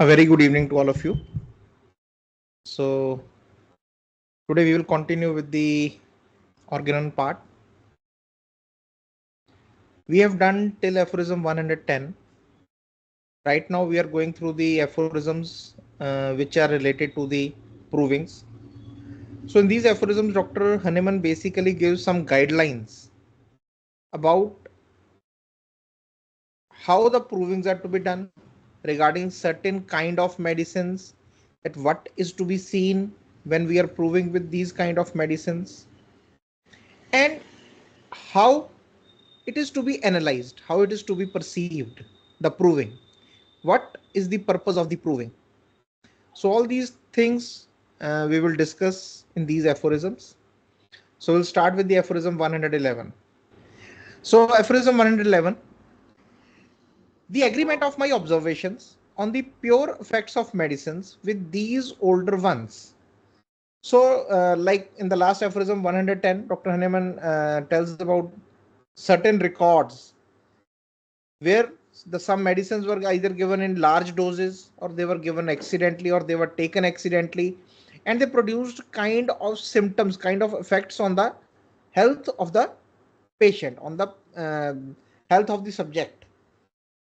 A very good evening to all of you. So today we will continue with the Organon part. We have done till aphorism 110. Right now we are going through the aphorisms which are related to the provings. So in these aphorisms, Dr. Hahnemann basically gives some guidelines about how the provings are to be done regarding certain kind of medicines, that what is to be seen when we are proving with these kind of medicines, and how it is to be analyzed, how it is to be perceived, the proving. What is the purpose of the proving? So all these things we will discuss in these aphorisms. So we'll start with the aphorism 111. So aphorism 111, the agreement of my observations on the pure effects of medicines with these older ones. So like in the last aphorism 110, Dr. Hahnemann tells about certain records where some medicines were either given in large doses, or they were given accidentally, or they were taken accidentally, and they produced kind of symptoms, kind of effects on the health of the patient, on the health of the subject.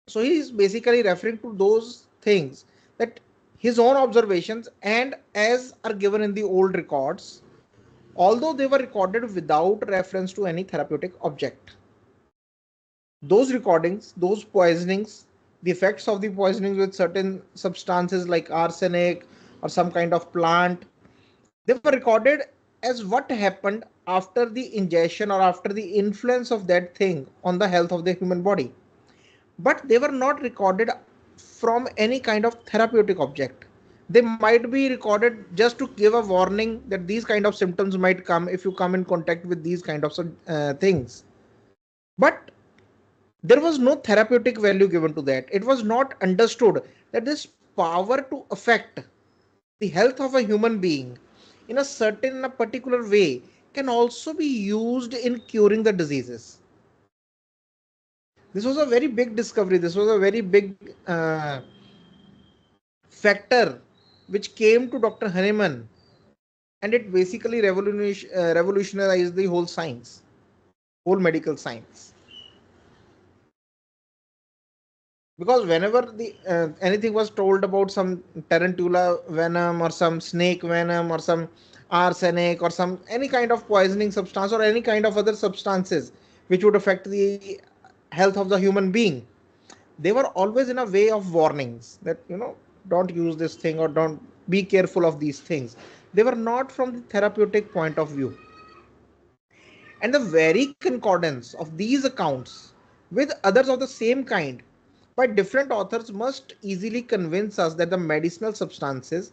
So he is basically referring to those things that his own observations and as are given in the old records, although they were recorded without reference to any therapeutic object. Those recordings, those poisonings, the effects of the poisonings with certain substances like arsenic or some kind of plant, they were recorded as what happened after the ingestion or after the influence of that thing on the health of the human body. But they were not recorded from any kind of therapeutic object. They might be recorded just to give a warning that these kind of symptoms might come if you come in contact with these kind of things. But there was no therapeutic value given to that. It was not understood that this power to affect the health of a human being in a certain, a particular way can also be used in curing the diseases. This was a very big discovery. This was a very big factor which came to Dr. Hahnemann, and it basically revolutionized the whole science, whole medical science. Because whenever the anything was told about some tarantula venom or some snake venom or some arsenic or some any kind of poisoning substance or any kind of other substances which would affect the health of the human being, they were always in a way of warnings that don't use this thing or don't be careful of these things. They were not from the therapeutic point of view. And the very concordance of these accounts with others of the same kind by different authors must easily convince us that the medicinal substances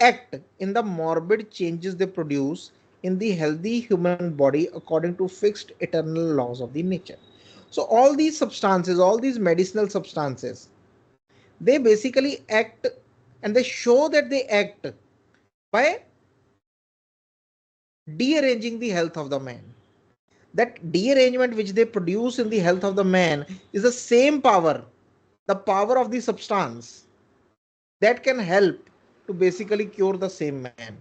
act in the morbid changes they produce in the healthy human body according to fixed eternal laws of the nature. So all these substances, all these medicinal substances, they basically act, and they show that they act by dearranging the health of the man. That derangement which they produce in the health of the man is the same power, the power of the substance that can help to basically cure the same man.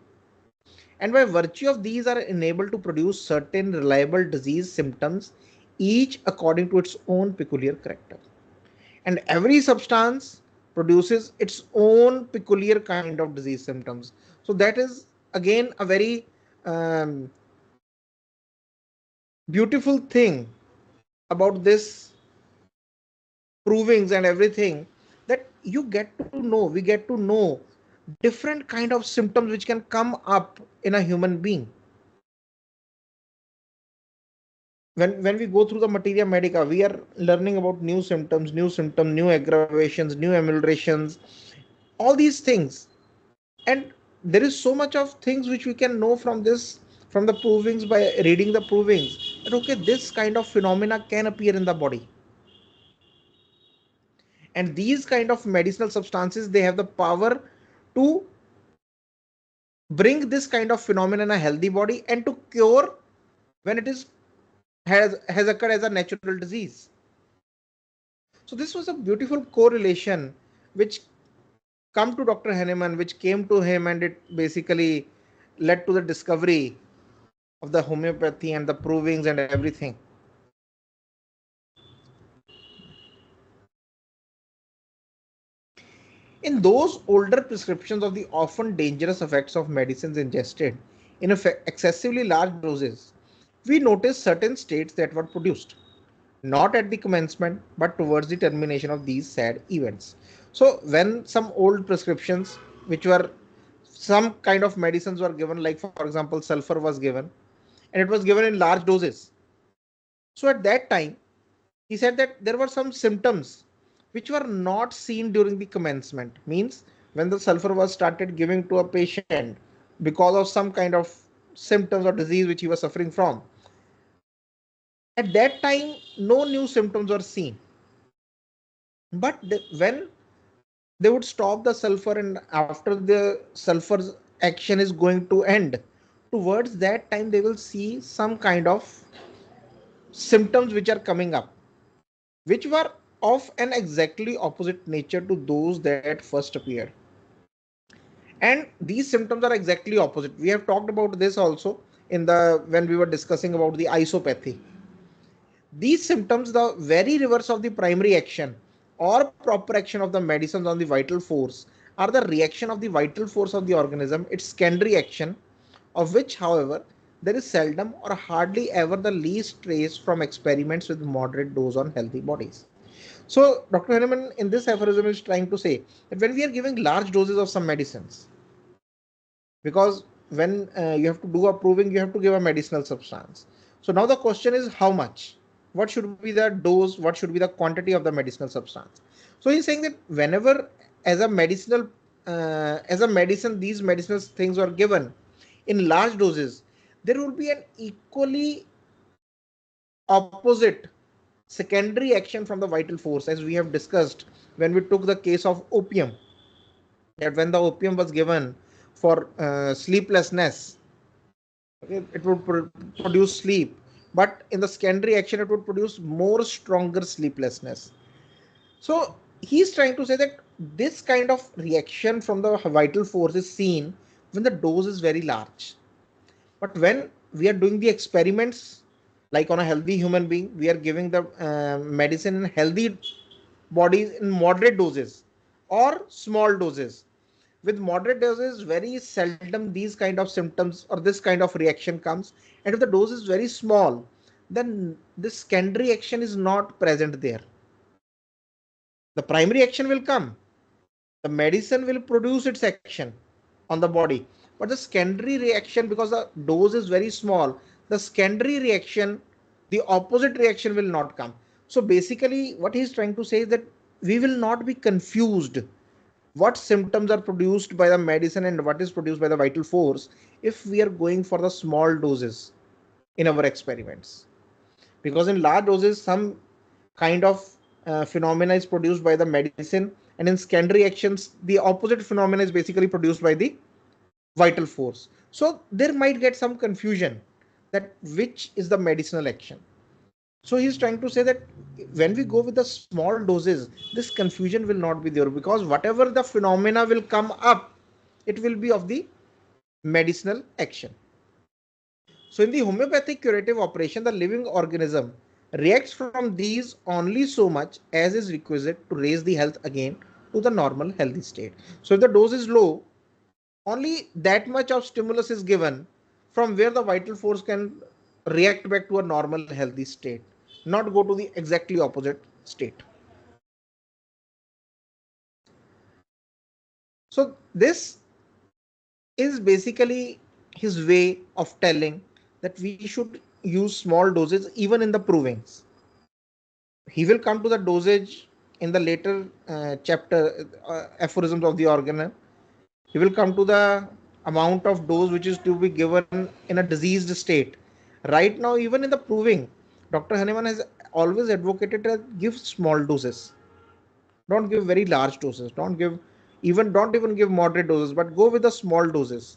And by virtue of these are enabled to produce certain reliable disease symptoms, each according to its own peculiar character. And every substance produces its own peculiar kind of disease symptoms. So that is again a very beautiful thing about this provings and everything, that you get to know, we get to know different kind of symptoms which can come up in a human being. When we go through the materia medica, we are learning about new symptoms, new aggravations, new ameliorations, all these things. And there is so much of things which we can know from this, from the provings, by reading the provings, that okay, this kind of phenomena can appear in the body. And these kind of medicinal substances, they have the power to bring this kind of phenomenon in a healthy body and to cure when it is has occurred as a natural disease. So this was a beautiful correlation which come to Dr. Hahnemann, which came to him, and it basically led to the discovery of the homeopathy and the provings and everything. In those older prescriptions of the often dangerous effects of medicines ingested in excessively large doses, we notice certain states that were produced, not at the commencement, but towards the termination of these sad events. So, when some old prescriptions, which were some kind of medicines were given, like for example, sulfur was given, and it was given in large doses. So, at that time, he said that there were some symptoms which were not seen during the commencement. Means when the sulfur was started giving to a patient because of some kind of symptoms or disease which he was suffering from, at that time no new symptoms were seen. But when they would stop the sulfur, and after the sulfur's action is going to end, towards that time they will see some kind of symptoms which are coming up, which were of an exactly opposite nature to those that first appeared. And these symptoms are exactly opposite. We have talked about this also in the when we were discussing about the isopathy. These symptoms, the very reverse of the primary action or proper action of the medicines on the vital force, are the reaction of the vital force of the organism, its secondary action, of which, however, there is seldom or hardly ever the least trace from experiments with moderate dose on healthy bodies. So, Dr. Henneman in this aphorism is trying to say that when we are giving large doses of some medicines, because when you have to do a proving, you have to give a medicinal substance. So now the question is how much? What should be the dose? What should be the quantity of the medicinal substance? So he's saying that whenever as a medicinal, as a medicine, these medicinal things are given in large doses, there will be an equally opposite secondary action from the vital force, as we have discussed when we took the case of opium, that when the opium was given for sleeplessness, okay, it would produce sleep, but in the secondary action it would produce more stronger sleeplessness. So he's trying to say that this kind of reaction from the vital force is seen when the dose is very large. But when we are doing the experiments, like on a healthy human being, we are giving the medicine in healthy bodies in moderate doses or small doses. With moderate doses, very seldom these kind of symptoms or this kind of reaction comes. And if the dose is very small, then this secondary action is not present there. The primary action will come. The medicine will produce its action on the body. But the secondary reaction, because the dose is very small, the secondary reaction, the opposite reaction will not come. So basically, what he's trying to say is that we will not be confused what symptoms are produced by the medicine and what is produced by the vital force if we are going for the small doses in our experiments. Because in large doses, some kind of phenomena is produced by the medicine, and in secondary actions, the opposite phenomena is basically produced by the vital force. So there might get some confusion that which is the medicinal action. So he's trying to say that when we go with the small doses, this confusion will not be there, because whatever the phenomena will come up, it will be of the medicinal action. So in the homeopathic curative operation, the living organism reacts from these only so much as is requisite to raise the health again to the normal healthy state. So if the dose is low, only that much of stimulus is given from where the vital force can react back to a normal healthy state, not go to the exactly opposite state. So this is basically his way of telling that we should use small doses even in the provings. He will come to the dosage in the later chapter, aphorisms of the organon. He will come to the amount of dose which is to be given in a diseased state. Right now, even in the proving, Dr. Hahnemann has always advocated to give small doses. Don't give very large doses. Don't even give moderate doses, but go with the small doses.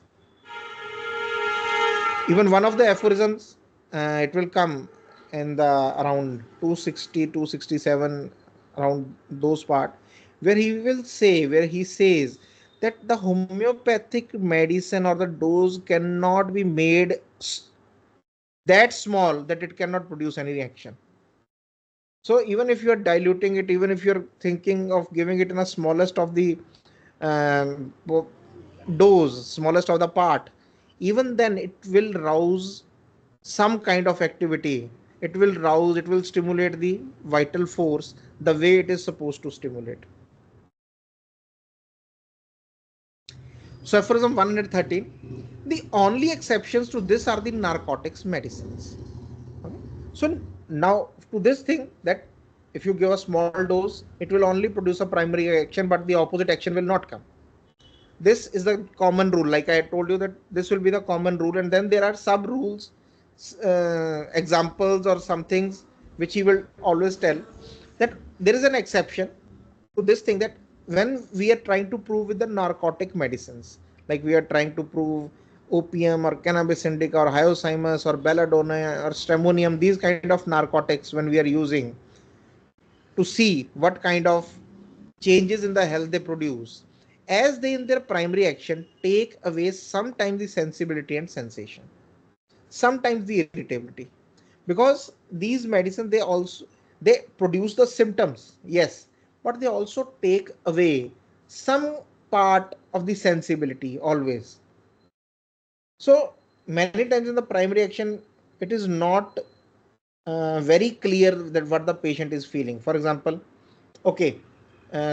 Even one of the aphorisms, it will come in the around 260, 267, around those part. where he says that the homeopathic medicine or the dose cannot be made that small that it cannot produce any reaction. So even if you are diluting it, even if you're thinking of giving it in a smallest of the um, dose, smallest of the part, even then it will rouse some kind of activity. It will rouse, it will stimulate the vital force the way it is supposed to stimulate. So aphorism 113, the only exceptions to this are the narcotics medicines. Okay? So now to this thing that if you give a small dose, it will only produce a primary action, but the opposite action will not come. This is the common rule. Like I told you that this will be the common rule, and then there are sub rules, examples or some things which he will always tell that there is an exception to this thing, that when we are trying to prove with the narcotic medicines, like we are trying to prove opium or cannabis indica or hyoscyamus or belladonna or stramonium, these kind of narcotics, when we are using to see what kind of changes in the health they produce, as they in their primary action take away sometimes the sensibility and sensation, sometimes the irritability, because these medicines they produce the symptoms, yes, but they also take away some part of the sensibility always. So many times in the primary action it is not very clear that what the patient is feeling. For example, okay,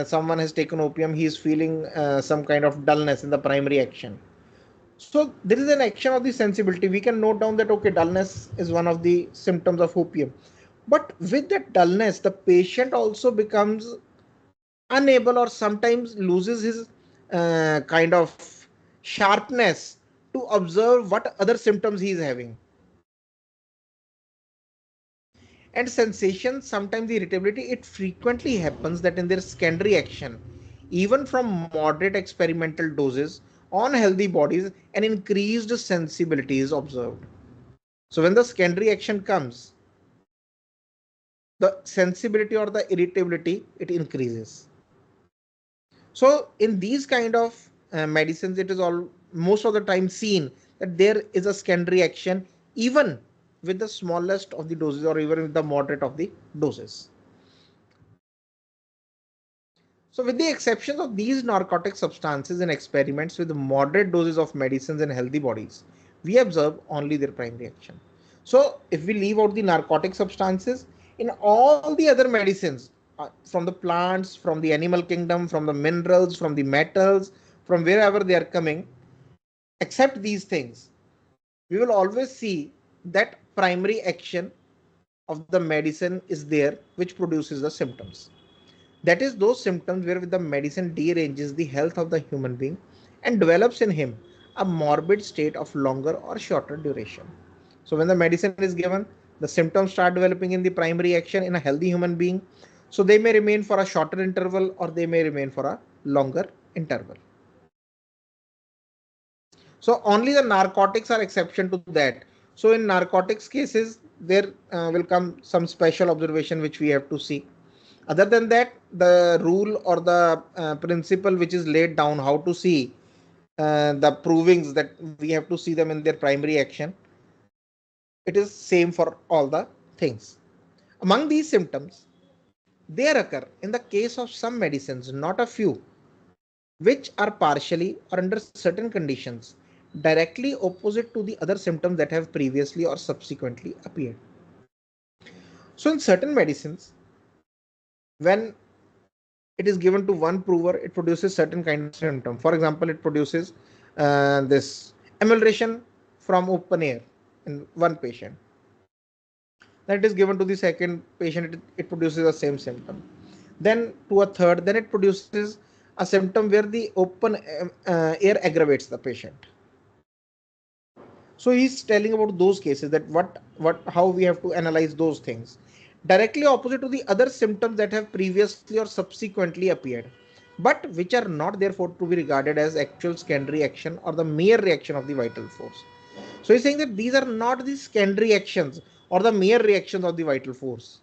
someone has taken opium, he is feeling some kind of dullness in the primary action. So there is an action of the sensibility. We can note down that okay, dullness is one of the symptoms of opium. But with that dullness, the patient also becomes unable or sometimes loses his kind of sharpness to observe what other symptoms he is having. And sensation, sometimes the irritability, it frequently happens that in their secondary action, even from moderate experimental doses on healthy bodies, an increased sensibility is observed. So when the secondary action comes, the sensibility or the irritability, it increases. So in these kind of medicines, it is all most of the time seen that there is a secondary action even with the smallest of the doses or even with the moderate of the doses. So with the exception of these narcotic substances in experiments with moderate doses of medicines in healthy bodies, we observe only their primary action. So if we leave out the narcotic substances, in all the other medicines, from the plants, from the animal kingdom, from the minerals, from the metals, from wherever they are coming, except these things, we will always see that primary action of the medicine is there which produces the symptoms. That is those symptoms where the medicine deranges the health of the human being and develops in him a morbid state of longer or shorter duration. So when the medicine is given, the symptoms start developing in the primary action in a healthy human being. So they may remain for a shorter interval or they may remain for a longer interval. So only the narcotics are exception to that. So in narcotics cases, there will come some special observation which we have to see. Other than that, the rule or the principle which is laid down how to see the provings, that we have to see them in their primary action, it is same for all the things. Among these symptoms, they occur in the case of some medicines, not a few, which are partially or under certain conditions directly opposite to the other symptoms that have previously or subsequently appeared. So in certain medicines, when it is given to one prover, it produces certain kind of symptom. For example, it produces this emulsion from open air in one patient. Then it is given to the second patient, it produces the same symptom. Then to a third, then it produces a symptom where the open air aggravates the patient. So he's telling about those cases, that what how we have to analyze those things directly opposite to the other symptoms that have previously or subsequently appeared, but which are not therefore to be regarded as actual secondary action or the mere reaction of the vital force. So he's saying that these are not the secondary actions or the mere reactions of the vital force,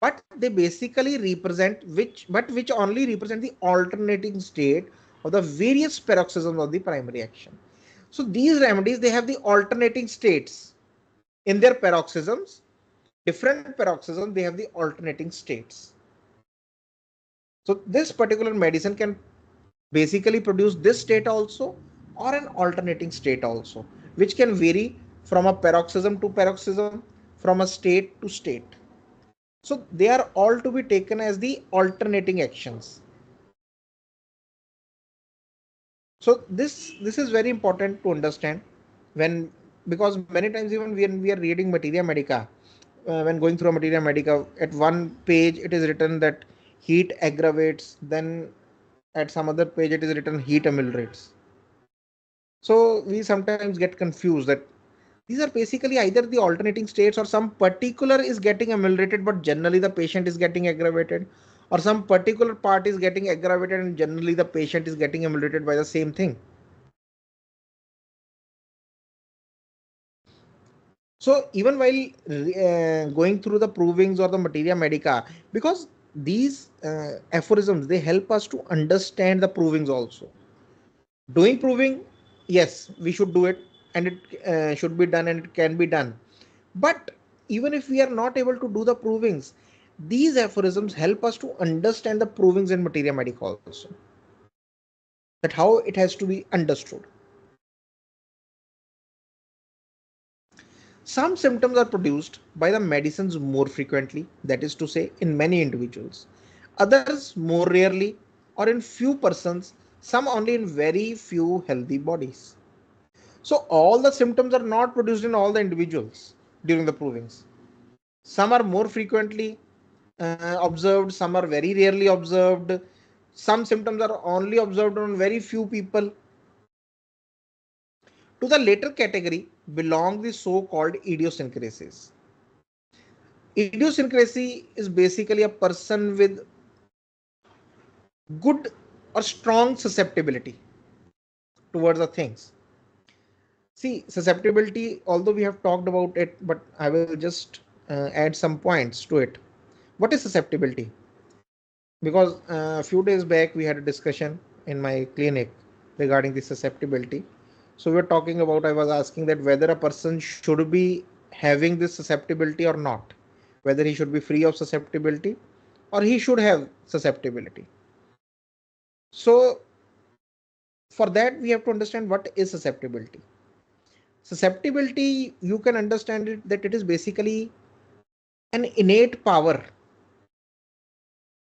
but they basically represent which only represent the alternating state of the various paroxysms of the primary action. So these remedies, they have the alternating states in their paroxysms. Different paroxysms, they have the alternating states. So this particular medicine can basically produce this state also, or an alternating state also, which can vary from a paroxysm to paroxysm, from a state to state. So they are all to be taken as the alternating actions. So this is very important to understand, when, because many times even when we are reading materia medica, when going through a materia medica, at one page it is written that heat aggravates, then at some other page it is written heat ameliorates. So we sometimes get confused that these are basically either the alternating states, or some particular is getting ameliorated but generally the patient is getting aggravated, or some particular part is getting aggravated and generally the patient is getting ameliorated by the same thing. So even while going through the provings or the materia medica, because these aphorisms, they help us to understand the provings also. Doing proving, yes, we should do it, and it should be done, and it can be done. But even if we are not able to do the provings, these aphorisms help us to understand the provings in materia medica also, that how it has to be understood. Some symptoms are produced by the medicines more frequently, that is to say, in many individuals, others more rarely, or in few persons, some only in very few healthy bodies. So all the symptoms are not produced in all the individuals during the provings. Some are more frequently observed, some are very rarely observed, some symptoms are only observed on very few people. To the later category belong the so-called idiosyncrasies. Idiosyncrasy is basically a person with good or strong susceptibility towards the things. See, susceptibility, although we have talked about it, but I will just add some points to it. What is susceptibility? Because a few days back we had a discussion in my clinic regarding the susceptibility. So we were talking about, I was asking that whether a person should be having this susceptibility or not, whether he should be free of susceptibility or he should have susceptibility. So for that we have to understand what is susceptibility. Susceptibility, you can understand it that it is basically an innate power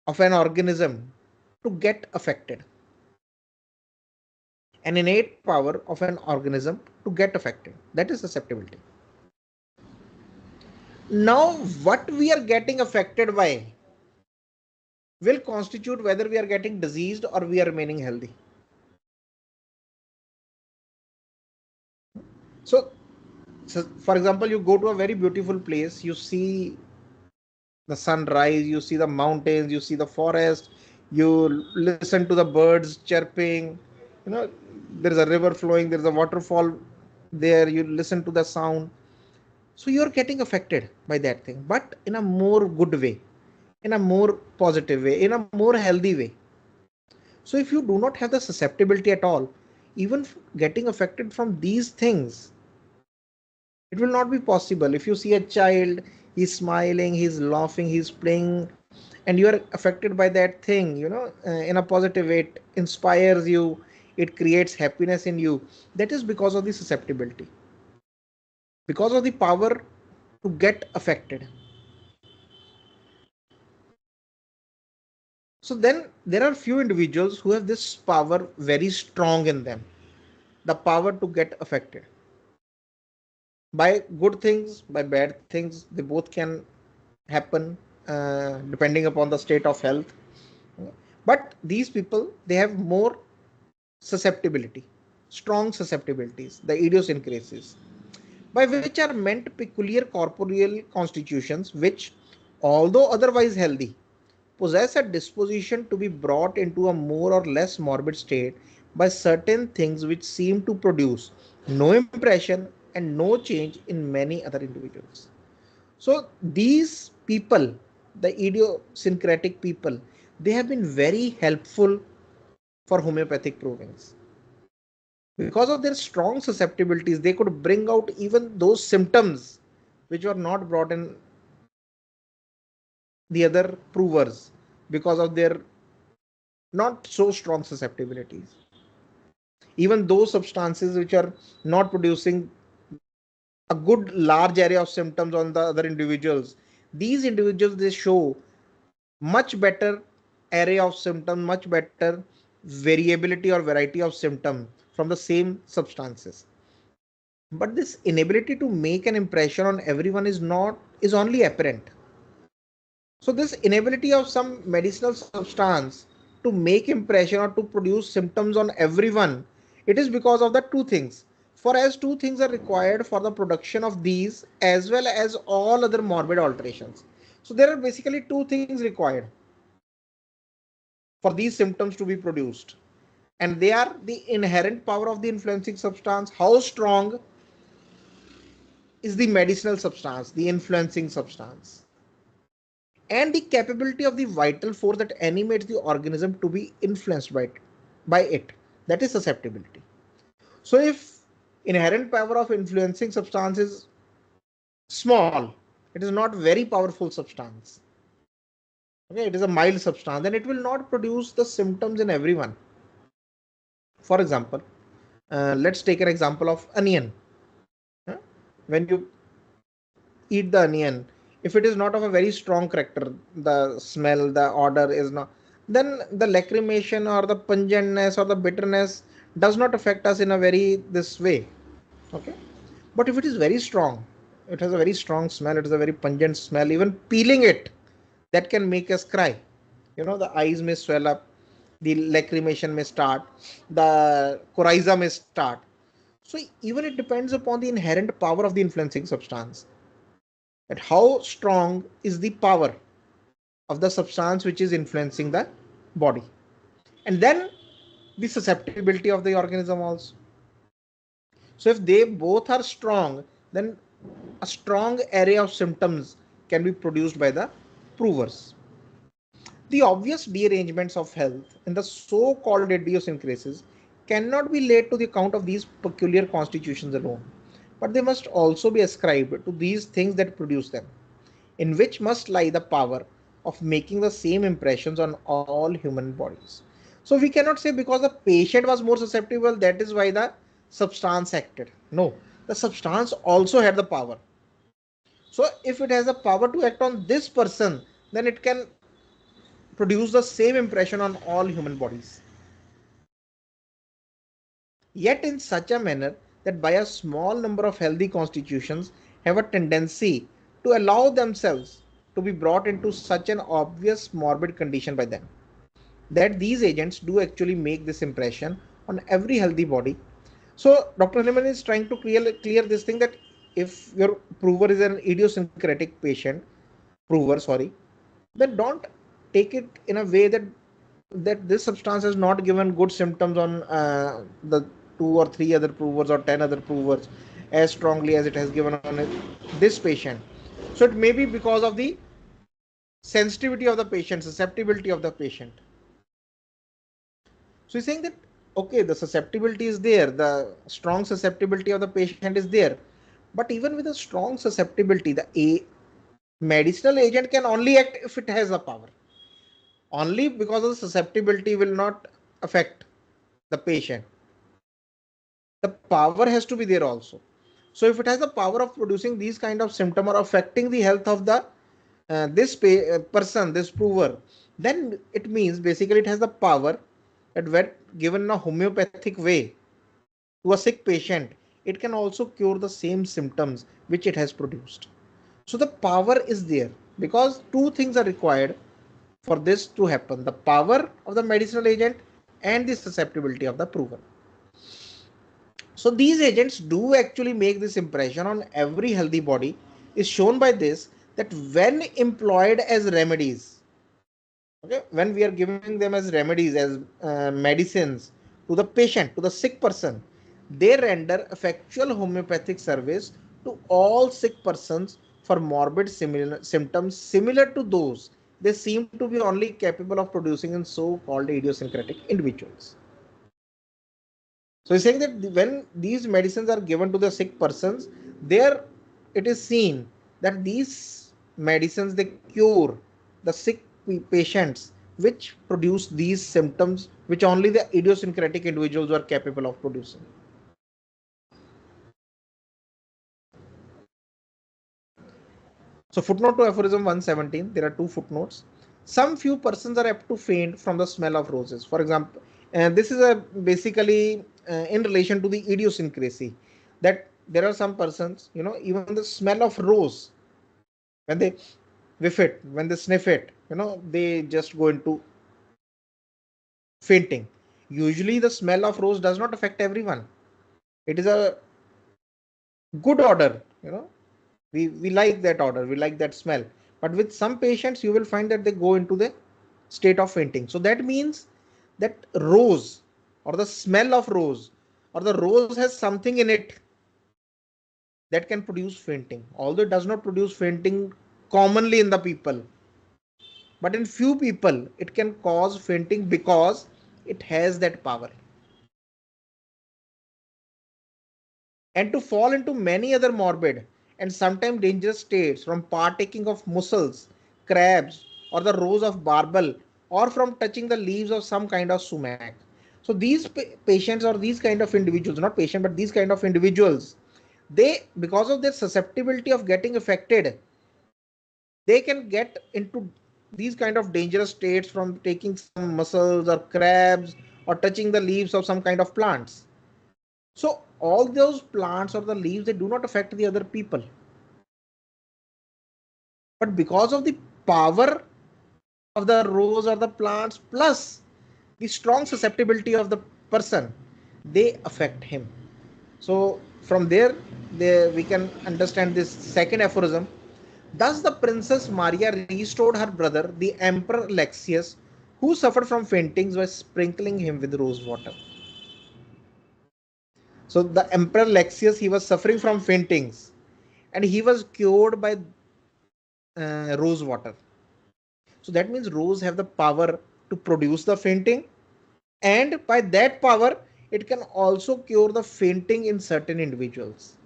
of an organism to get affected. An innate power of an organism to get affected. That is susceptibility. Now, what we are getting affected by will constitute whether we are getting diseased or we are remaining healthy. So for example, you go to a very beautiful place, you see the sunrise, you see the mountains, you see the forest, you listen to the birds chirping, you know, there is a river flowing, there is a waterfall there, you listen to the sound. So you're getting affected by that thing, but in a more good way, in a more positive way, in a more healthy way. So if you do not have the susceptibility at all, even getting affected from these things, it will not be possible. If you see a child, he's smiling, he's laughing, he's playing, and you are affected by that thing, in a positive way, it inspires you, it creates happiness in you. That is because of the susceptibility, because of the power to get affected. So then there are few individuals who have this power very strong in them, the power to get affected by good things, by bad things. They both can happen depending upon the state of health. But these people, they have more susceptibility, strong susceptibilities, the idiosyncrasies, by which are meant peculiar corporeal constitutions which, although otherwise healthy, possess a disposition to be brought into a more or less morbid state by certain things which seem to produce no impression and no change in many other individuals. So these people, the idiosyncratic people, they have been very helpful for homeopathic provings. Because of their strong susceptibilities, they could bring out even those symptoms which were not brought in the other provers because of their not so strong susceptibilities. Even those substances which are not producing a good large area of symptoms on the other individuals, these individuals, they show much better area of symptoms, much better variability or variety of symptom from the same substances. But this inability to make an impression on everyone is only apparent. So this inability of some medicinal substance to make impression or to produce symptoms on everyone, it is because of the two things. For as two things are required for the production of these as well as all other morbid alterations. So there are basically two things required for these symptoms to be produced. And they are the inherent power of the influencing substance, how strong is the medicinal substance, the influencing substance, and the capability of the vital force that animates the organism to be influenced by it, that is susceptibility. So if inherent power of influencing substance is small, it is not very powerful substance, okay, it is a mild substance, then it will not produce the symptoms in everyone. For example, let's take an example of onion. When you eat the onion, if it is not of a very strong character, the smell, the odor is not, then the lacrimation or the pungentness or the bitterness does not affect us in a very this way. Okay. But if it is very strong, it has a very strong smell, it is a very pungent smell, even peeling it, that can make us cry. The eyes may swell up, the lacrimation may start, the coryza may start. So even it depends upon the inherent power of the influencing substance, that how strong is the power of the substance which is influencing the body, and then the susceptibility of the organism also. So if they both are strong, then a strong array of symptoms can be produced by the provers. The obvious dearrangements of health and the so-called idiosyncrasies cannot be laid to the account of these peculiar constitutions alone, but they must also be ascribed to these things that produce them, in which must lie the power of making the same impressions on all human bodies. So we cannot say because the patient was more susceptible, that is why the substance acted. No, the substance also had the power. So if it has the power to act on this person, then it can produce the same impression on all human bodies. Yet in such a manner that by a small number of healthy constitutions have a tendency to allow themselves to be brought into such an obvious morbid condition by them, that these agents do actually make this impression on every healthy body. So Dr. Haliman is trying to clear this thing, that if your prover is an idiosyncratic prover, then don't take it in a way that this substance has not given good symptoms on the two or three other provers or 10 other provers as strongly as it has given on this patient. So it may be because of the sensitivity of the patient, susceptibility of the patient. So he's saying that, okay, the susceptibility is there, the strong susceptibility of the patient is there, but even with a strong susceptibility, the medicinal agent can only act if it has the power. Only because of the susceptibility will not affect the patient. The power has to be there also. So if it has the power of producing these kind of symptom or affecting the health of the person, this prover, then it means basically it has the power that when given a homeopathic way to a sick patient, it can also cure the same symptoms which it has produced. So the power is there because two things are required for this to happen: the power of the medicinal agent and the susceptibility of the prover. So these agents do actually make this impression on every healthy body, is shown by this, that when employed as remedies, okay, when we are giving them as remedies, as medicines to the patient, to the sick person, they render effectual homeopathic service to all sick persons for morbid symptoms similar to those they seem to be only capable of producing in so-called idiosyncratic individuals. So he's saying that when these medicines are given to the sick persons, there it is seen that these medicines they cure the sick patients which produce these symptoms which only the idiosyncratic individuals are capable of producing. So footnote to aphorism 117, there are two footnotes. Some few persons are apt to faint from the smell of roses. For example, this is a basically in relation to the idiosyncrasy that there are some persons, even the smell of rose, when they whiff it, when they sniff it, they just go into fainting. Usually the smell of rose does not affect everyone. It is a good odor, we like that odor, we like that smell, but with some patients you will find that they go into the state of fainting. So that means that rose or the smell of rose or the rose has something in it that can produce fainting, although it does not produce fainting commonly in the people, but in few people it can cause fainting because it has that power. And to fall into many other morbid and sometimes dangerous states from partaking of mussels, crabs, or the rose of barbel, or from touching the leaves of some kind of sumac. So these patients or these kind of individuals, not patient, but these kind of individuals, they, because of their susceptibility of getting affected, they can get into these kind of dangerous states from taking some mussels or crabs or touching the leaves of some kind of plants. So all those plants or the leaves, they do not affect the other people. But because of the power of the rose or the plants plus the strong susceptibility of the person, they affect him. So from there, we can understand this second aphorism. Thus the Princess Maria restored her brother, the Emperor Alexius, who suffered from faintings by sprinkling him with rose water. So the Emperor Alexius, he was suffering from faintings and he was cured by rose water. So that means rose have the power to produce the fainting, and by that power it can also cure the fainting in certain individuals.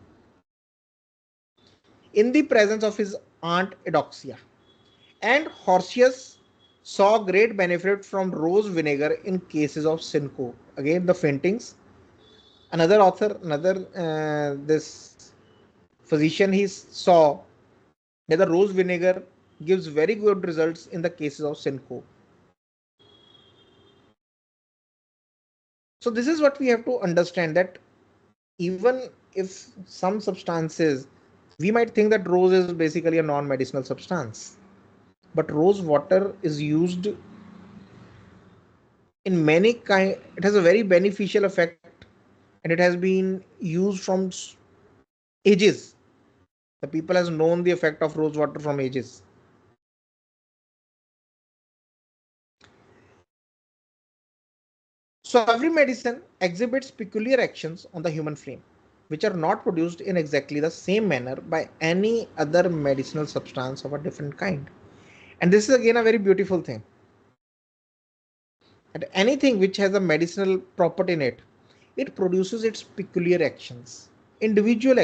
In the presence of his aunt Eudoxia, and Horsius saw great benefit from rose vinegar in cases of syncope. Again, the faintings. Another author, another this physician, he saw that the rose vinegar gives very good results in the cases of syncope. So this is what we have to understand, that even if some substances, we might think that rose is basically a non-medicinal substance, but rose water is used in many kind, it has a very beneficial effect, and it has been used from ages. The people has known the effect of rose water from ages. So every medicine exhibits peculiar actions on the human frame, which are not produced in exactly the same manner by any other medicinal substance of a different kind. And this is again a very beautiful thing. And anything which has a medicinal property in it, it produces its peculiar actions, individual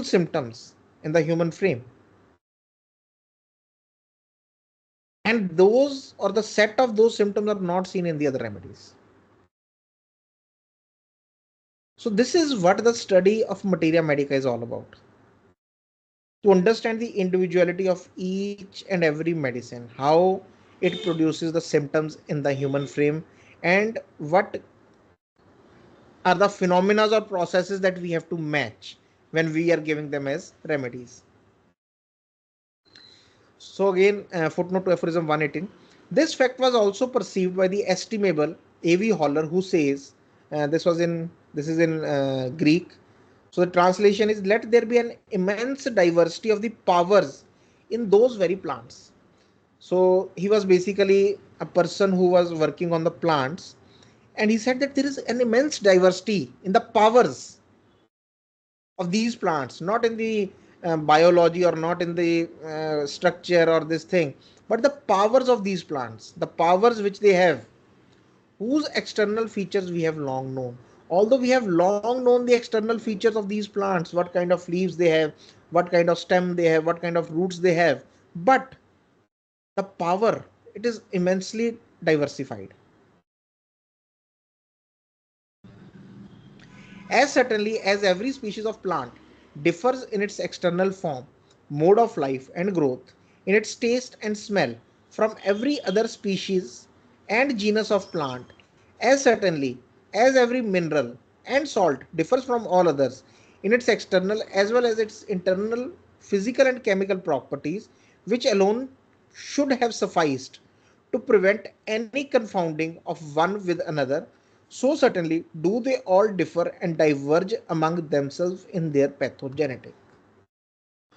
symptoms in the human frame. And those or the set of those symptoms are not seen in the other remedies. So this is what the study of materia medica is all about. To understand the individuality of each and every medicine, how it produces the symptoms in the human frame, and what are the phenomena or processes that we have to match when we are giving them as remedies. So again, footnote to aphorism 118. This fact was also perceived by the estimable A.V. Holler, who says, this is in Greek. So the translation is, let there be an immense diversity of the powers in those very plants. So he was basically a person who was working on the plants, and he said that there is an immense diversity in the powers of these plants, not in the biology or not in the structure or this thing, but the powers of these plants, the powers which they have, whose external features we have long known. Although we have long known the external features of these plants, what kind of leaves they have, what kind of stem they have, what kind of roots they have, but the power, it is immensely diversified. As certainly as every species of plant differs in its external form, mode of life, and growth, in its taste and smell from every other species and genus of plant, as certainly as every mineral and salt differs from all others in its external as well as its internal physical and chemical properties, which alone should have sufficed to prevent any confounding of one with another, so certainly do they all differ and diverge among themselves in their pathogenetic.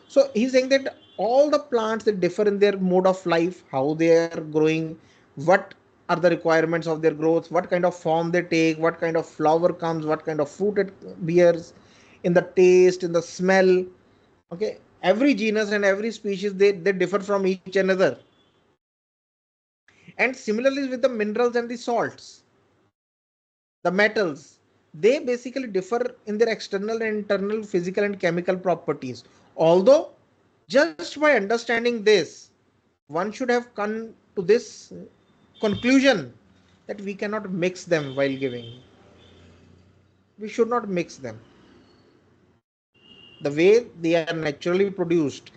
So he's saying that all the plants that differ in their mode of life, how they are growing, what are the requirements of their growth, what kind of form they take, what kind of flower comes, what kind of fruit it bears, in the taste, in the smell. Okay, every genus and every species, they differ from each another. And similarly with the minerals and the salts, the metals, they basically differ in their external and internal physical and chemical properties. Although just by understanding this, one should have come to this conclusion that we cannot mix them while giving. We should not mix them. The way they are naturally produced,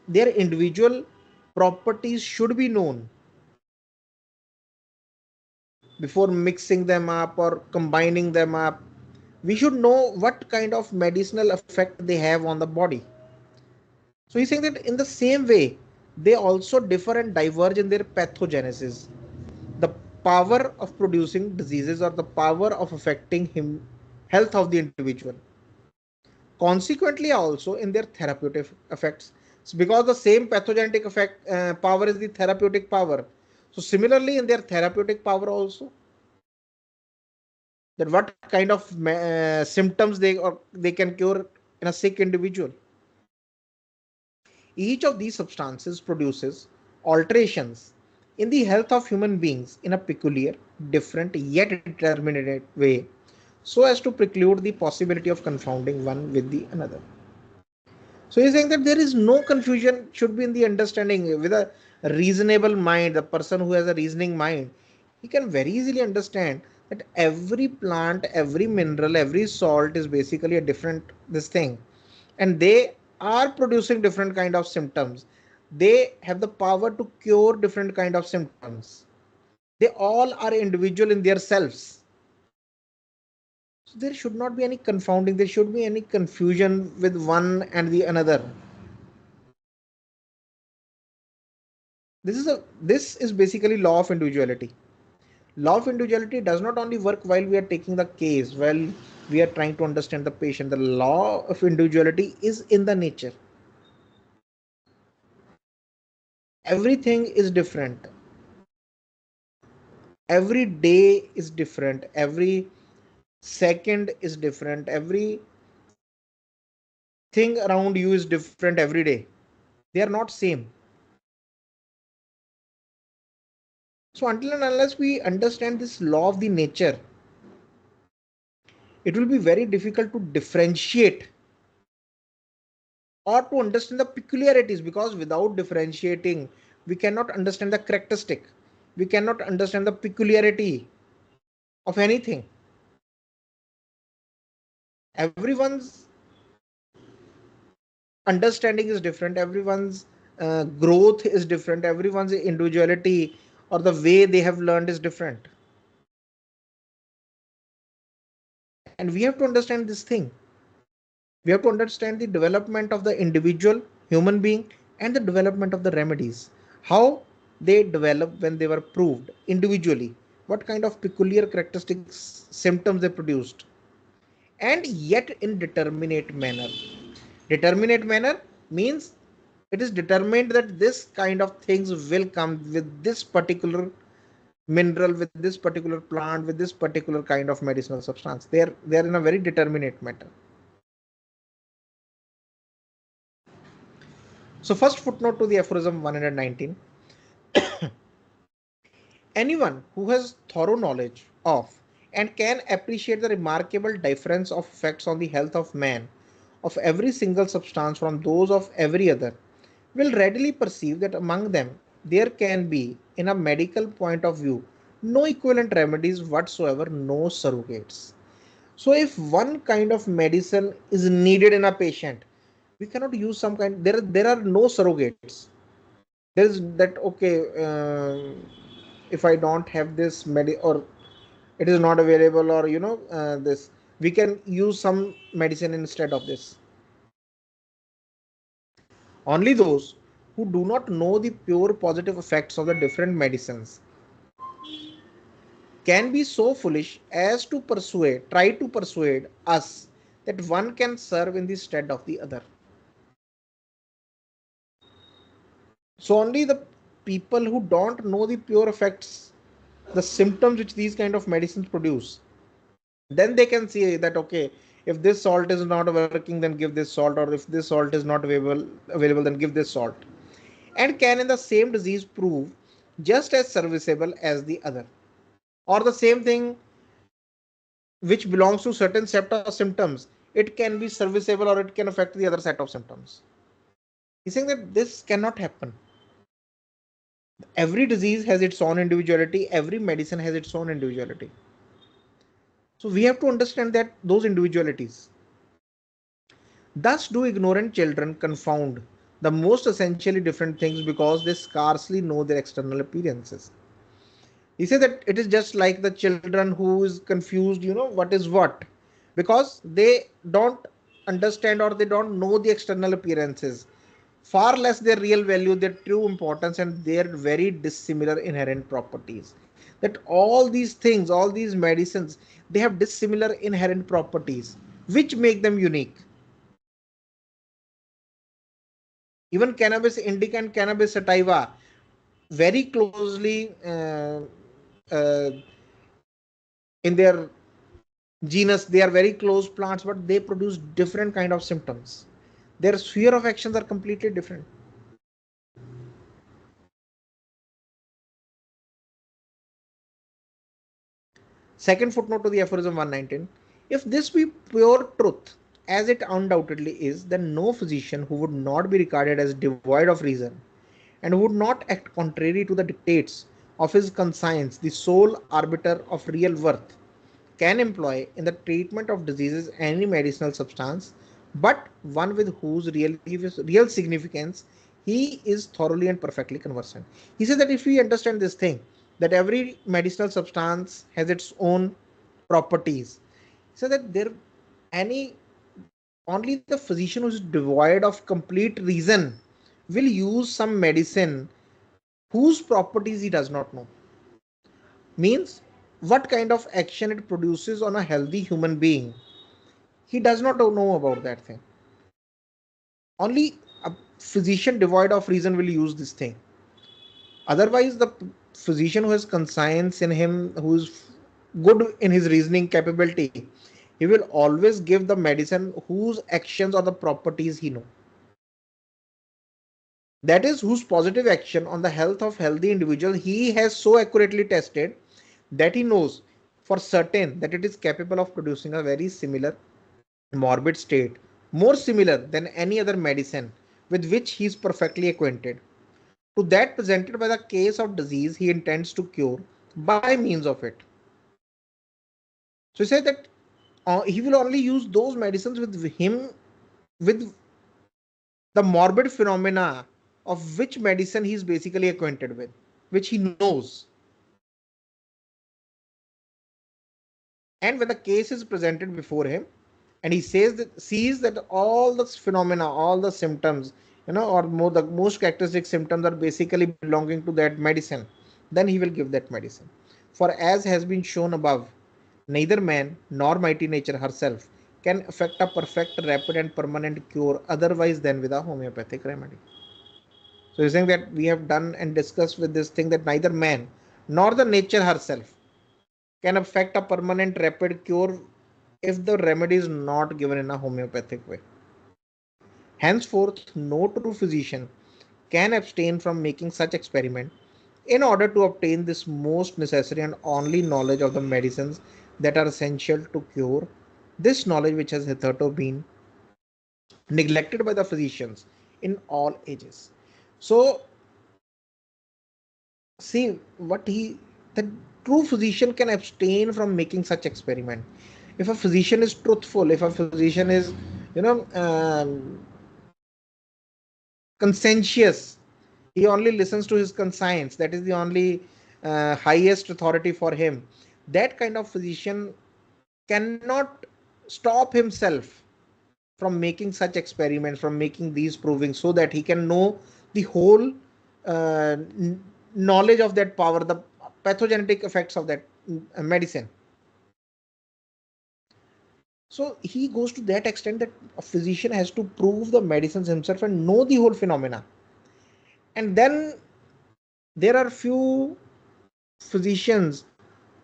their individual properties should be known before mixing them up or combining them up. We should know what kind of medicinal effect they have on the body. So he's saying that in the same way, they also differ and diverge in their pathogenesis, the power of producing diseases or the power of affecting him health of the individual. Consequently, also in their therapeutic effects, so because the same pathogenic effect power is the therapeutic power. So similarly, in their therapeutic power also, that what kind of symptoms they can cure in a sick individual. Each of these substances produces alterations in the health of human beings in a peculiar, different yet determinate way, so as to preclude the possibility of confounding one with the another. So he's saying that there is no confusion should be in the understanding with a reasonable mind. The person who has a reasoning mind, he can very easily understand that every plant, every mineral, every salt is basically a different this thing, and they are producing different kind of symptoms. They have the power to cure different kind of symptoms. They all are individual in their selves. So there should not be any confounding. There should be any confusion with one and the another. This is basically law of individuality. Law of individuality does not only work while we are taking the case, while we are trying to understand the patient. The law of individuality is in the nature. Everything is different. Every day is different. Every second is different. Every thing around you is different every day. They are not same. So until and unless we understand this law of the nature, it will be very difficult to differentiate or to understand the peculiarities, because without differentiating we cannot understand the characteristic, we cannot understand the peculiarity of anything. Everyone's understanding is different, everyone's growth is different, everyone's individuality or the way they have learned is different, and we have to understand this thing. We have to understand the development of the individual human being and the development of the remedies, how they develop when they were proved individually, what kind of peculiar characteristics symptoms they produced, and yet in determinate manner. Determinate manner means it is determined that this kind of things will come with this particular mineral, with this particular plant, with this particular kind of medicinal substance. They are in a very determinate matter. So first footnote to the aphorism 119. Anyone who has thorough knowledge of and can appreciate the remarkable difference of effects on the health of man of every single substance from those of every other will readily perceive that among them there can be, in a medical point of view, no equivalent remedies whatsoever, no surrogates. So, if one kind of medicine is needed in a patient, we cannot use some kind. There are no surrogates. There is that okay. If I don't have this or it is not available, or this, we can use some medicine instead of this. Only those who do not know the pure positive effects of the different medicines can be so foolish as to try to persuade us that one can serve in the stead of the other. So only the people who don't know the pure effects, the symptoms which these kind of medicines produce, then they can see that okay, if this salt is not working, then give this salt, or if this salt is not available, then give this salt, and can in the same disease prove just as serviceable as the other, or the same thing which belongs to certain set of symptoms, it can be serviceable or it can affect the other set of symptoms. He's saying that this cannot happen. Every disease has its own individuality, every medicine has its own individuality. So we have to understand that those individualities. Thus do ignorant children confound the most essentially different things because they scarcely know their external appearances. He said that it is just like the children who is confused, what is what, because they don't understand or they don't know the external appearances, far less their real value, their true importance, and their very dissimilar inherent properties. That all these things, all these medicines, they have dissimilar inherent properties which make them unique. Even cannabis indica and cannabis sativa, very closely uh, in their genus, they are very close plants, but they produce different kind of symptoms. Their sphere of actions are completely different. Second footnote to the aphorism 119. If this be pure truth, as it undoubtedly is, then no physician who would not be regarded as devoid of reason and would not act contrary to the dictates of his conscience, the sole arbiter of real worth, can employ in the treatment of diseases any medicinal substance, but one with whose real significance he is thoroughly and perfectly conversant. He said that if we understand this thing, that every medicinal substance has its own properties, so that there any only the physician who is devoid of complete reason will use some medicine whose properties he does not know. Means what kind of action it produces on a healthy human being, he does not know about that thing. Only a physician devoid of reason will use this thing. Otherwise, the physician who has conscience in him, who is good in his reasoning capability, he will always give the medicine whose actions or the properties he know. That is, whose positive action on the health of healthy individual he has so accurately tested that he knows for certain that it is capable of producing a very similar morbid state, more similar than any other medicine with which he is perfectly acquainted, to that presented by the case of disease he intends to cure by means of it. So he said that he will only use those medicines with the morbid phenomena of which medicine he is basically acquainted with, which he knows. And when the case is presented before him, and he sees that all the phenomena, all the symptoms, or more the most characteristic symptoms are basically belonging to that medicine, then he will give that medicine. For as has been shown above, neither man nor mighty nature herself can effect a perfect, rapid, and permanent cure otherwise than with a homeopathic remedy. So he's saying that we have done and discussed with this thing that neither man nor the nature herself can affect a permanent rapid cure if the remedy is not given in a homeopathic way. Henceforth, no true physician can abstain from making such experiment in order to obtain this most necessary and only knowledge of the medicines that are essential to cure. This knowledge which has hitherto been neglected by the physicians in all ages. So see what he the true physician can abstain from making such experiment. If a physician is truthful, if a physician is conscientious, he only listens to his conscience, that is the only highest authority for him, that kind of physician cannot stop himself from making such experiments, from making these provings, so that he can know the whole uh, knowledge of that power, the pathogenetic effects of that medicine. So he goes to that extent that a physician has to prove the medicines himself and know the whole phenomena. And then there are few physicians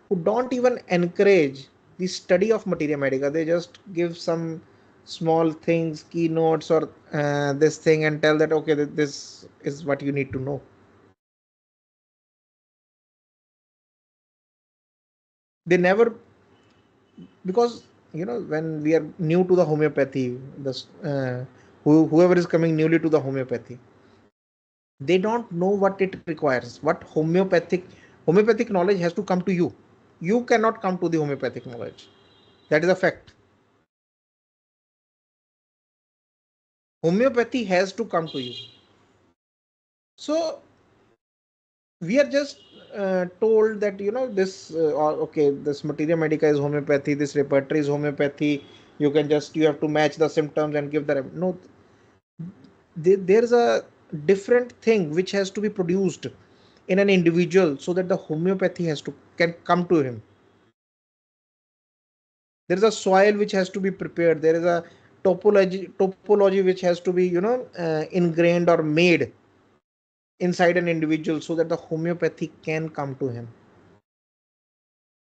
who don't even encourage the study of materia medica. They just give some small things, keynotes, or this thing, and tell that okay, this is what you need to know. They never, because when we are new to the homeopathy, this whoever is coming newly to the homeopathy, they don't know what it requires, what homeopathic knowledge has to come to you. You cannot come to the homeopathic knowledge. That is a fact. Homeopathy has to come to you. So we are just told that this okay, this materia medica is homeopathy, this repertory is homeopathy. You have to match the symptoms and give the no. There's a different thing which has to be produced in an individual so that the homeopathy has to can come to him. There is a soil which has to be prepared. There is a topology which has to be ingrained or made inside an individual so that the homeopathy can come to him.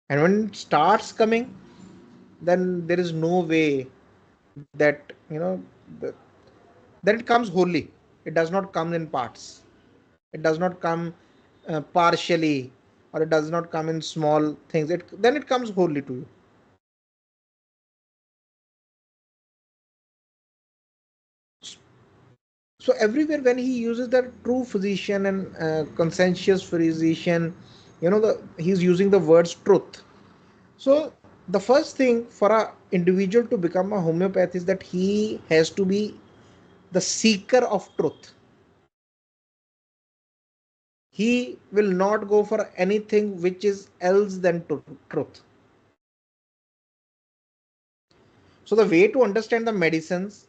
And when it starts coming, then there is no way that that it comes wholly. It does not come in parts. It does not come partially, or it does not come in small things. Then it comes wholly to you. So everywhere when he uses the true physician and conscientious physician, he's using the words truth. So the first thing for a individual to become a homeopath is that he has to be the seeker of truth. He will not go for anything which is else than truth. So the way to understand the medicines,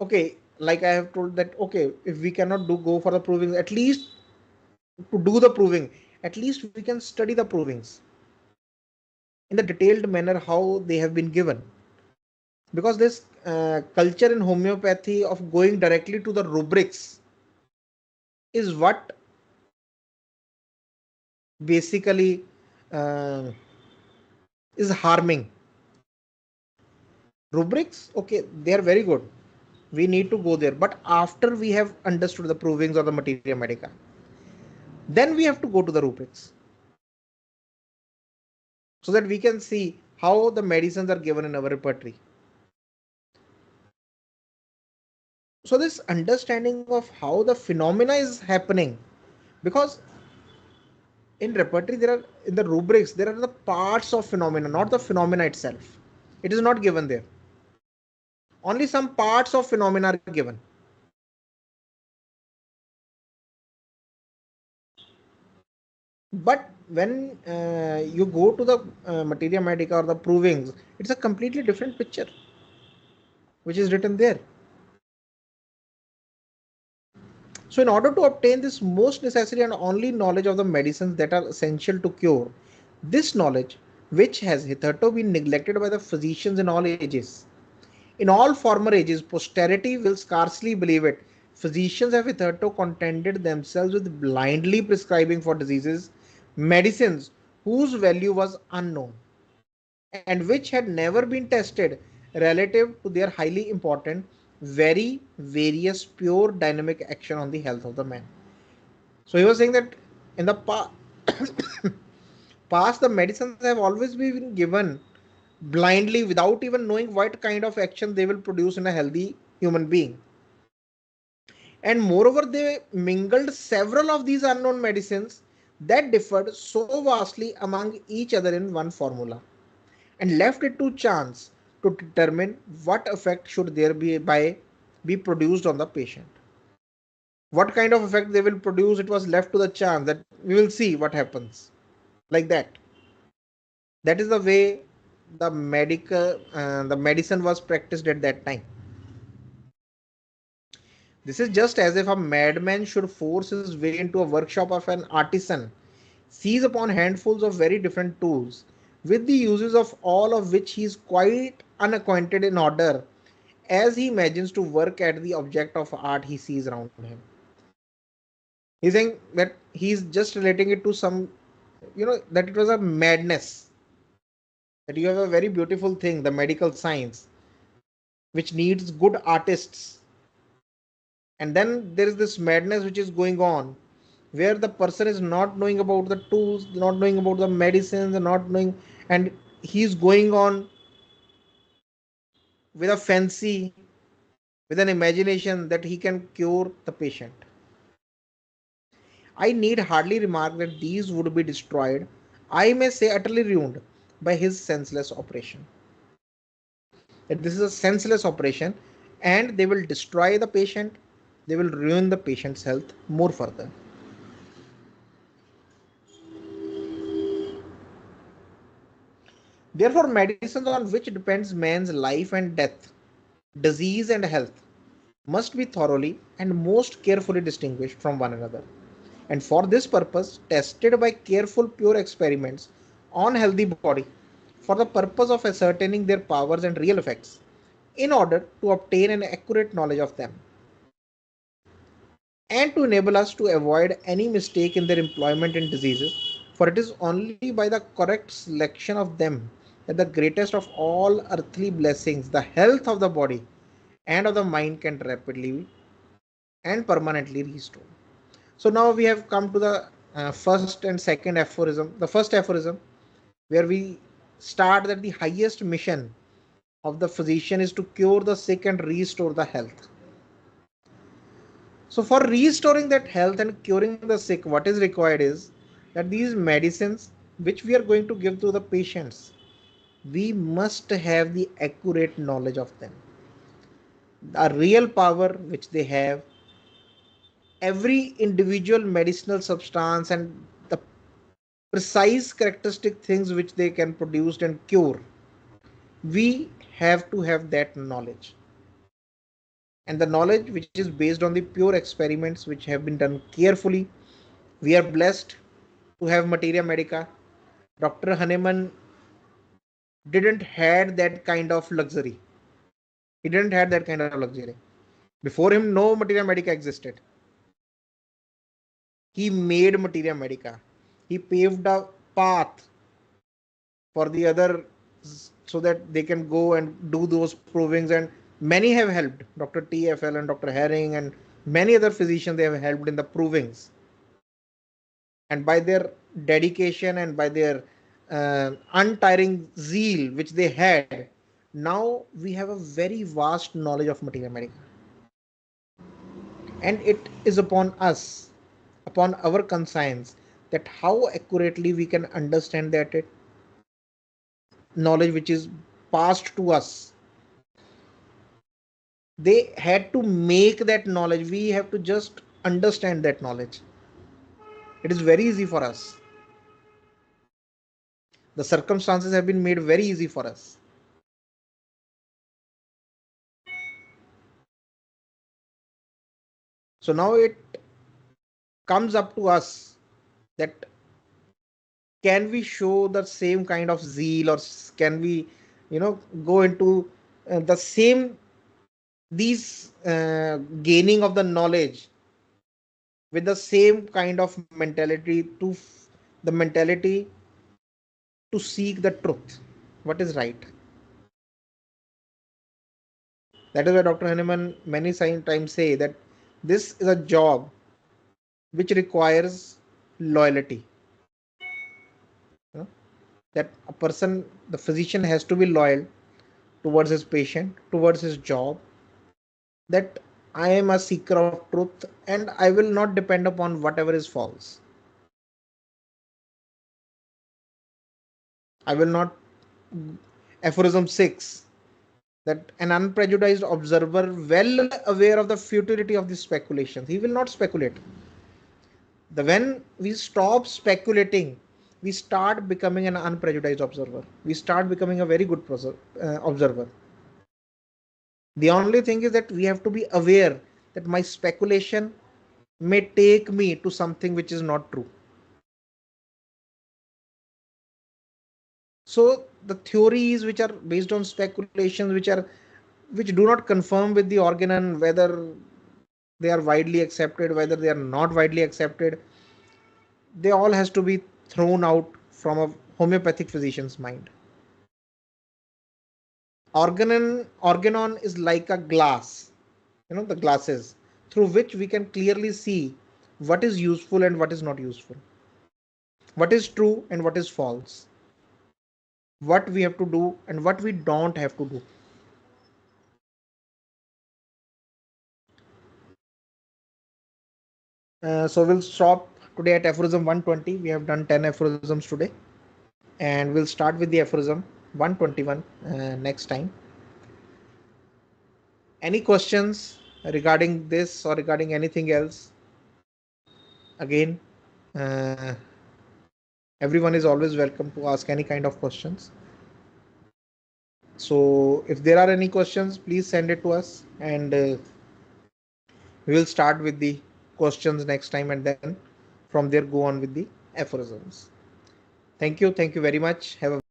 okay, like I have told that okay, if we cannot go for the proving, at least to do the proving, at least we can study the provings in the detailed manner how they have been given. Because this culture in homeopathy of going directly to the rubrics is what basically uh, is harming. Rubrics, okay, they are very good. We need to go there. But after we have understood the provings or the materia medica, then we have to go to the rubrics so that we can see how the medicines are given in our repertory. So this understanding of how the phenomena is happening, because in repertory there are, in the rubrics there are the parts of phenomena, not the phenomena itself. It is not given there. Only some parts of phenomena are given. But when you go to the materia medica or the provings, it's a completely different picture which is written there. So in order to obtain this most necessary and only knowledge of the medicines that are essential to cure, this knowledge, which has hitherto been neglected by the physicians in all ages, in all former ages, posterity will scarcely believe it. Physicians have hitherto contented themselves with blindly prescribing for diseases medicines whose value was unknown and which had never been tested relative to their highly important very various pure dynamic action on the health of the man. So he was saying that in the past, the medicines have always been given blindly without even knowing what kind of action they will produce in a healthy human being. And moreover, they mingled several of these unknown medicines that differed so vastly among each other in one formula, and left it to chance to determine what effect should there be produced on the patient. What kind of effect they will produce, it was left to the chance, that we will see what happens, like that. That is the way the medicine was practiced at that time. This is just as if a madman should force his way into a workshop of an artisan, seize upon handfuls of very different tools, with the uses of all of which he is quite unacquainted, in order as he imagines to work at the object of art he sees around him. He's saying that he's just relating it to some, that it was a madness, that you have a very beautiful thing, the medical science, which needs good artists, and then there is this madness which is going on, where the person is not knowing about the tools, not knowing about the medicines, not knowing, and he's going on with a fancy, with an imagination that he can cure the patient. I need hardly remark that these would be destroyed, I may say utterly ruined, by his senseless operation. That this is a senseless operation, and they will destroy the patient, they will ruin the patient's health more further. Therefore, medicines on which depends man's life and death, disease and health, must be thoroughly and most carefully distinguished from one another, and for this purpose tested by careful pure experiments on healthy body, for the purpose of ascertaining their powers and real effects, in order to obtain an accurate knowledge of them, and to enable us to avoid any mistake in their employment in diseases. For it is only by the correct selection of them that the greatest of all earthly blessings, the health of the body and of the mind, can rapidly and permanently restore. So now we have come to the first and second aphorism. The first aphorism, where we start that the highest mission of the physician is to cure the sick and restore the health. So for restoring that health and curing the sick, what is required is that these medicines which we are going to give to the patients, we must have the accurate knowledge of them, the real power which they have, every individual medicinal substance, and the precise characteristic things which they can produce and cure. We have to have that knowledge, and the knowledge which is based on the pure experiments which have been done carefully. We are blessed to have materia medica. Dr. Hahnemann didn't had that kind of luxury. He didn't had that kind of luxury. Before him, no materia medica existed. He made materia medica. He paved a path for the other, so that they can go and do those provings, and many have helped. Dr. TFL and Dr. Herring and many other physicians, they have helped in the provings, and by their dedication and by their untiring zeal which they had, now we have a very vast knowledge of materia medica, and it is upon us, upon our conscience, that how accurately we can understand that knowledge which is passed to us. They had to make that knowledge, we have to just understand that knowledge. It is very easy for us, the circumstances have been made very easy for us. So now it comes up to us, that can we show the same kind of zeal, or can we, go into the same, these gaining of the knowledge, with the same kind of mentality, the mentality to seek the truth, what is right. That is why Dr. Hahnemann many times say that this is a job which requires loyalty. You know, that a person, the physician, has to be loyal towards his patient, towards his job, that I am a seeker of truth and I will not depend upon whatever is false. I will not. Aphorism 6, that an unprejudiced observer, well aware of the futility of these speculations, he will not speculate. When we stop speculating, we start becoming an unprejudiced observer. We start becoming a very good observer. The only thing is that we have to be aware that my speculation may take me to something which is not true. So the theories which are based on speculations, which do not confirm with the organon, whether they are widely accepted, whether they are not widely accepted, they all has to be thrown out from a homeopathic physician's mind. Organon is like a glass, the glasses through which we can clearly see what is useful and what is not useful, what is true and what is false, what we have to do and what we don't have to do. So we'll stop today at aphorism 120. We have done 10 aphorisms today, and we'll start with the aphorism 121 next time. Any questions regarding this or regarding anything else? Again, uh, everyone is always welcome to ask any kind of questions. So if there are any questions, please send it to us, and we will start with the questions next time, and then from there go on with the aphorisms. Thank you very much. Have a